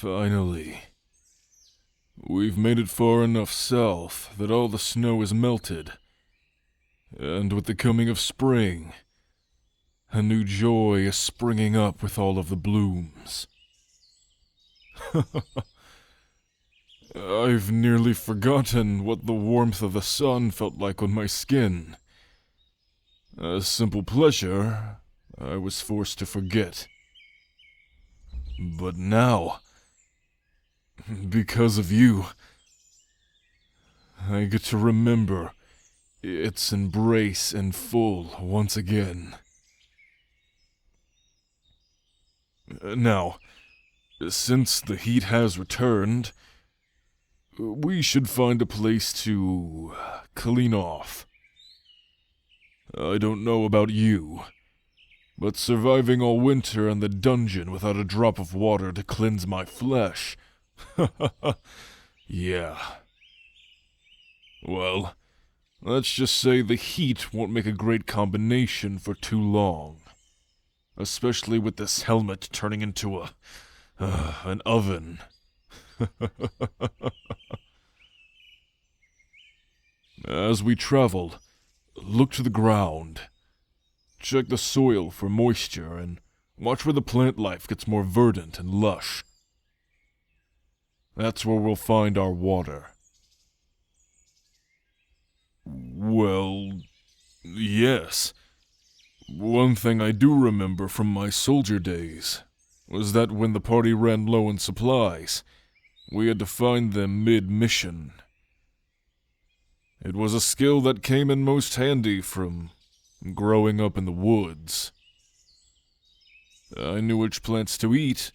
Finally. We've made it far enough south that all the snow is melted. And with the coming of spring, a new joy is springing up with all of the blooms. I've nearly forgotten what the warmth of the sun felt like on my skin. A simple pleasure I was forced to forget. But now, because of you, I get to remember its embrace in full once again. Now, since the heat has returned, we should find a place to clean off. I don't know about you, but surviving all winter in the dungeon without a drop of water to cleanse my flesh. Yeah. Well, let's just say the heat won't make a great combination for too long. Especially with this helmet turning into an oven. As we travel, look to the ground. Check the soil for moisture and watch where the plant life gets more verdant and lush. That's where we'll find our water. Well, yes. One thing I do remember from my soldier days was that when the party ran low on supplies, we had to find them mid-mission. It was a skill that came in most handy from growing up in the woods. I knew which plants to eat,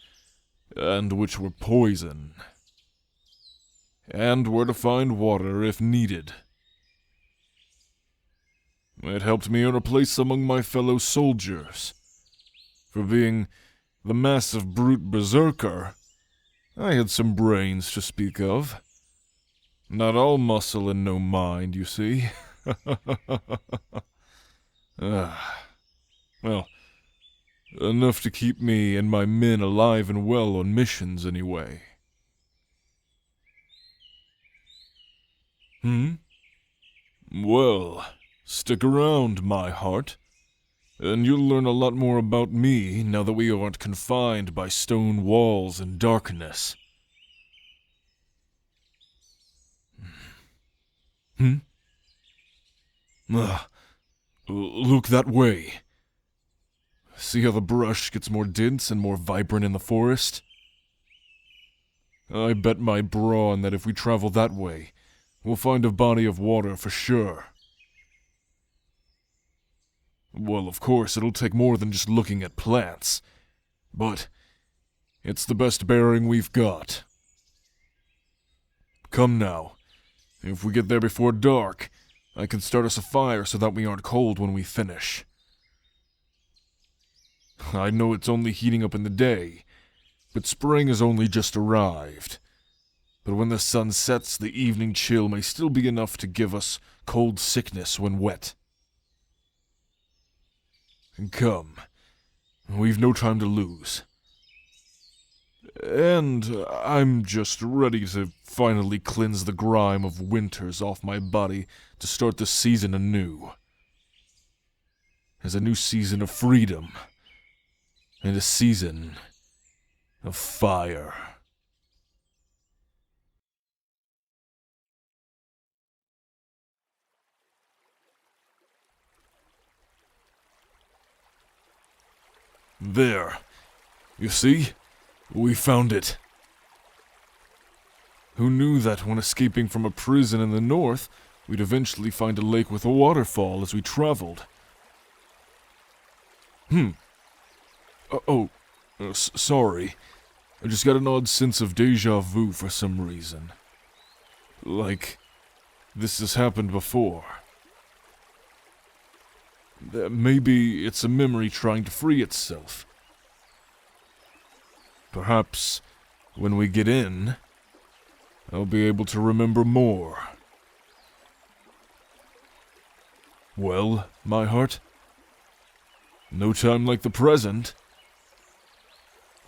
and which were poison, and where to find water if needed. It helped me earn a place among my fellow soldiers. For being the massive brute berserker, I had some brains to speak of. Not all muscle and no mind, you see. Well, enough to keep me and my men alive and well on missions anyway. Well, stick around, my heart, and you'll learn a lot more about me now that we aren't confined by stone walls and darkness. Look that way. See how the brush gets more dense and more vibrant in the forest? I bet my brawn that if we travel that way, we'll find a body of water for sure. Well, of course, it'll take more than just looking at plants, but it's the best bearing we've got. Come now. If we get there before dark, I can start us a fire so that we aren't cold when we finish. I know it's only heating up in the day, but spring has only just arrived. But when the sun sets, the evening chill may still be enough to give us cold sickness when wet. Come, we've no time to lose. And I'm just ready to finally cleanse the grime of winters off my body to start the season anew. As a new season of freedom, and a season of fire. There. You see? We found it. Who knew that when escaping from a prison in the north, we'd eventually find a lake with a waterfall as we traveled? Sorry. I just got an odd sense of déjà vu for some reason. Like, this has happened before. Maybe it's a memory trying to free itself. Perhaps, when we get in, I'll be able to remember more. Well, my heart? No time like the present.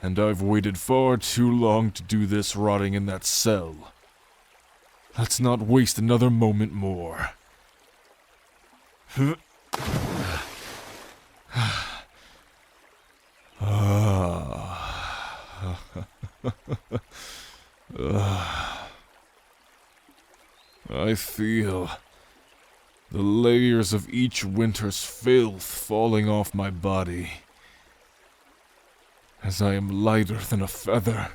and I've waited far too long to do this rotting in that cell. Let's not waste another moment more. I feel the layers of each winter's filth falling off my body as I am lighter than a feather.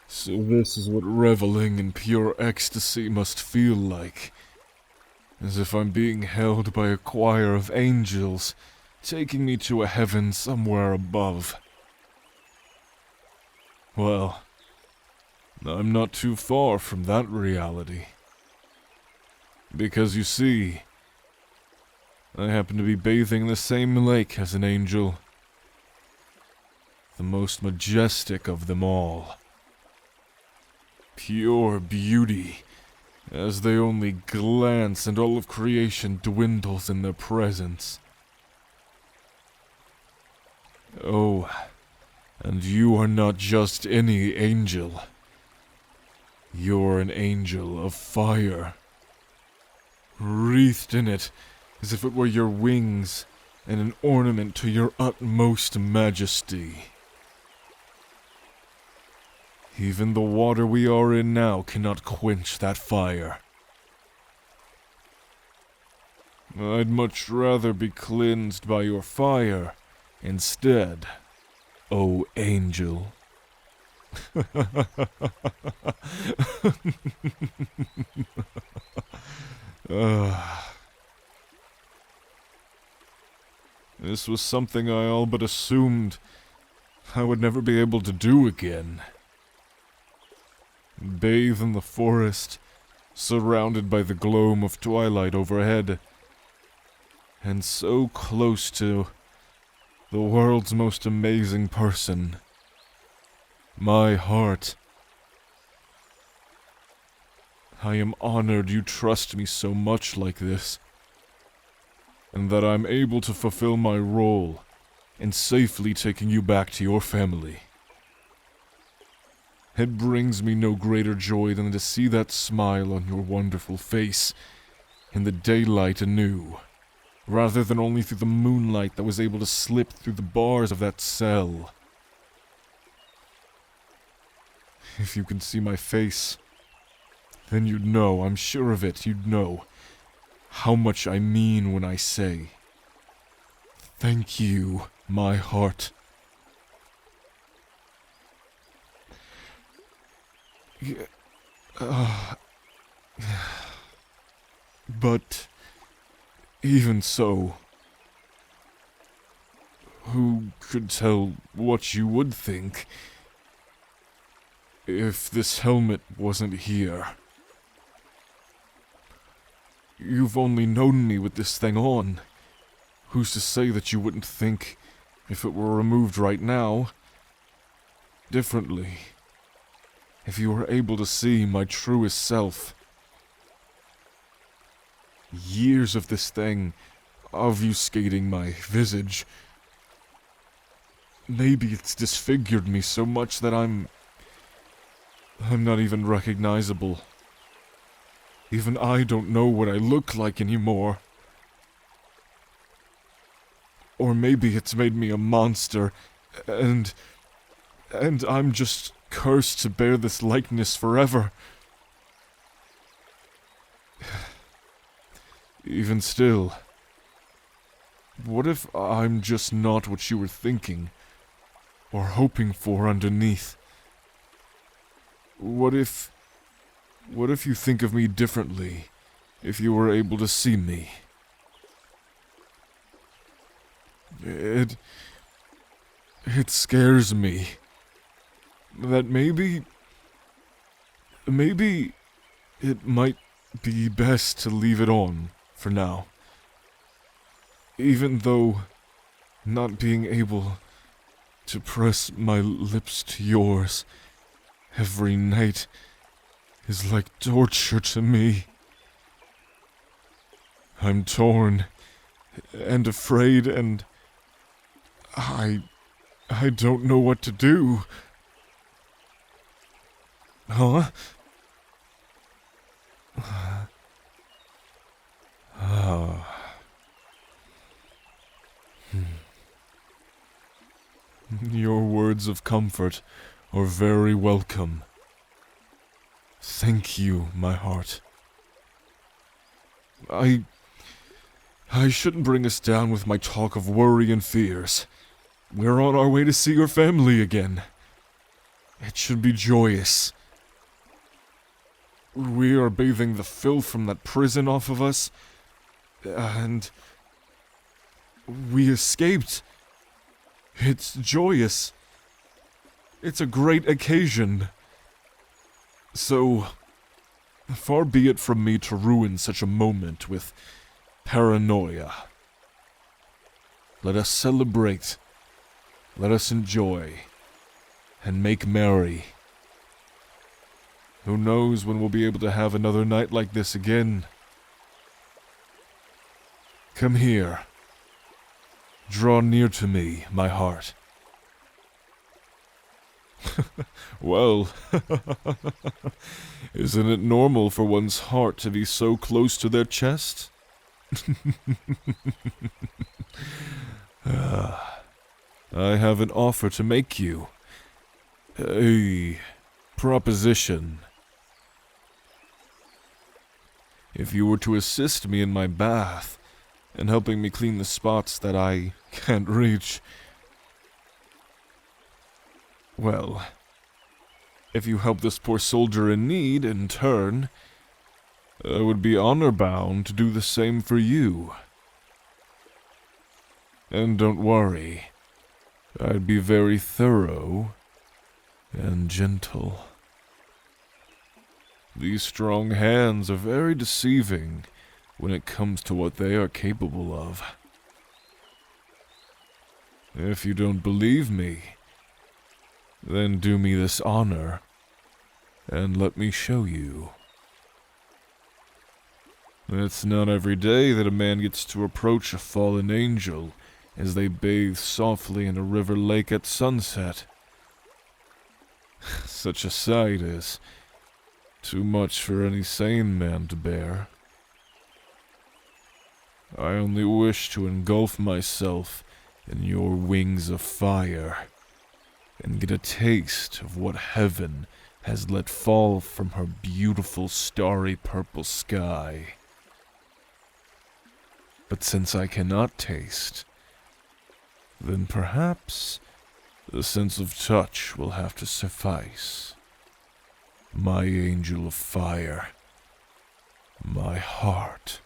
So this is what reveling in pure ecstasy must feel like. As if I'm being held by a choir of angels, taking me to a heaven somewhere above. Well, I'm not too far from that reality. Because you see, I happen to be bathing in the same lake as an angel. The most majestic of them all. Pure beauty, as they only glance and all of creation dwindles in their presence. Oh, and you are not just any angel. You're an angel of fire. Wreathed in it, as if it were your wings, and an ornament to your utmost majesty. Even the water we are in now cannot quench that fire. I'd much rather be cleansed by your fire instead, O angel. This was something I all but assumed I would never be able to do again. Bathe in the forest, surrounded by the gloam of twilight overhead, and so close to the world's most amazing person, my heart. I am honored you trust me so much like this, and that I'm able to fulfill my role in safely taking you back to your family. It brings me no greater joy than to see that smile on your wonderful face in the daylight anew, rather than only through the moonlight that was able to slip through the bars of that cell. If you can see my face, then you'd know, I'm sure of it, you'd know how much I mean when I say, thank you, my heart. But even so, who could tell what you would think if this helmet wasn't here? You've only known me with this thing on. Who's to say that you wouldn't think, if it were removed right now, differently? If you were able to see my truest self. Years of this thing, obfuscating my visage. Maybe it's disfigured me so much that I'm not even recognizable. Even I don't know what I look like anymore. Or maybe it's made me a monster, and I'm just cursed to bear this likeness forever. Even still, what if I'm just not what you were thinking, or hoping for underneath? What if you think of me differently, if you were able to see me? It scares me that maybe it might be best to leave it on for now. Even though not being able to press my lips to yours every night is like torture to me. I'm torn and afraid and I don't know what to do. Huh? Your words of comfort are very welcome. Thank you, my heart. I shouldn't bring us down with my talk of worry and fears. We're on our way to see your family again. It should be joyous. We are bathing the filth from that prison off of us, and we escaped. It's joyous. It's a great occasion. So, far be it from me to ruin such a moment with paranoia. Let us celebrate. Let us enjoy. And make merry. Who knows when we'll be able to have another night like this again? Come here. Draw near to me, my heart. Well, isn't it normal for one's heart to be so close to their chest? I have an offer to make you. A proposition. If you were to assist me in my bath, and helping me clean the spots that I can't reach, well, if you help this poor soldier in need in turn, I would be honor-bound to do the same for you. And don't worry, I'd be very thorough and gentle. These strong hands are very deceiving when it comes to what they are capable of. If you don't believe me, then do me this honor, and let me show you. It's not every day that a man gets to approach a fallen angel as they bathe softly in a river lake at sunset. Such a sight is too much for any sane man to bear. I only wish to engulf myself in your wings of fire, and get a taste of what heaven has let fall from her beautiful starry purple sky. But since I cannot taste, then perhaps the sense of touch will have to suffice. My angel of fire, my heart.